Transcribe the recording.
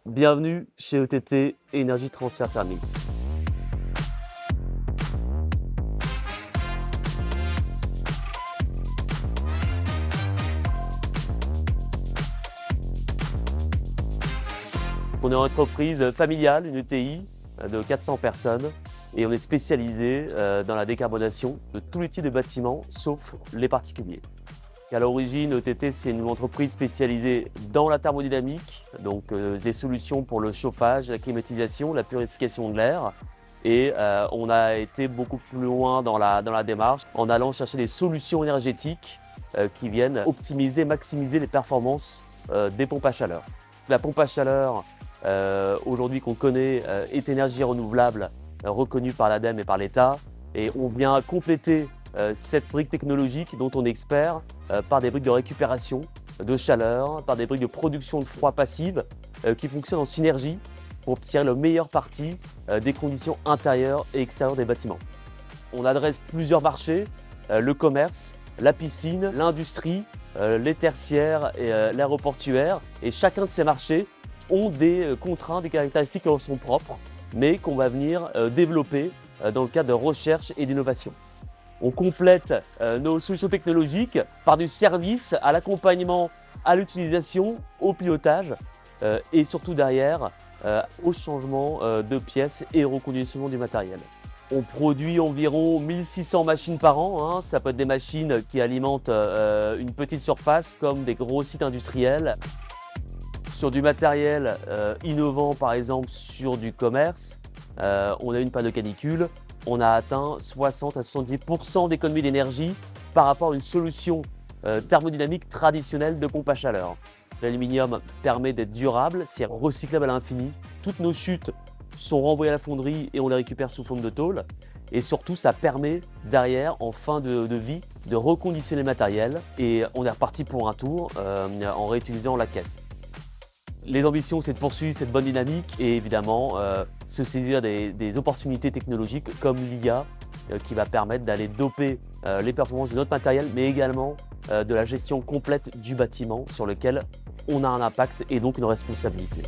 Bienvenue chez ETT Énergie Transfert Thermique. On est une entreprise familiale, une ETI de 400 personnes et on est spécialisé dans la décarbonation de tous les types de bâtiments sauf les particuliers. À l'origine, ETT, c'est une entreprise spécialisée dans la thermodynamique, donc des solutions pour le chauffage, la climatisation, la purification de l'air. Et on a été beaucoup plus loin dans la démarche en allant chercher des solutions énergétiques qui viennent optimiser, maximiser les performances des pompes à chaleur. La pompe à chaleur, aujourd'hui qu'on connaît, est énergie renouvelable reconnue par l'ADEME et par l'État. Et on vient compléter cette brique technologique dont on est expert par des briques de récupération de chaleur, par des briques de production de froid passive qui fonctionnent en synergie pour tirer le meilleur parti des conditions intérieures et extérieures des bâtiments. On adresse plusieurs marchés, le commerce, la piscine, l'industrie, les tertiaires et l'aéroportuaire. Et chacun de ces marchés ont des contraintes, des caractéristiques qui leur sont propres, mais qu'on va venir développer dans le cadre de recherche et d'innovation. On complète nos solutions technologiques par du service à l'accompagnement, à l'utilisation, au pilotage et surtout derrière au changement de pièces et au reconditionnement du matériel. On produit environ 1600 machines par an, ça peut être des machines qui alimentent une petite surface comme des gros sites industriels. Sur du matériel innovant par exemple sur du commerce, on a une panne de canicule. On a atteint 60 à 70% d'économie d'énergie par rapport à une solution thermodynamique traditionnelle de pompe à chaleur. L'aluminium permet d'être durable, c'est recyclable à l'infini. Toutes nos chutes sont renvoyées à la fonderie et on les récupère sous forme de tôle. Et surtout, ça permet derrière, en fin de vie, de reconditionner le matériel et on est reparti pour un tour en réutilisant la caisse. Les ambitions, c'est de poursuivre cette bonne dynamique et évidemment se saisir des opportunités technologiques comme l'IA qui va permettre d'aller doper les performances de notre matériel, mais également de la gestion complète du bâtiment sur lequel on a un impact et donc une responsabilité.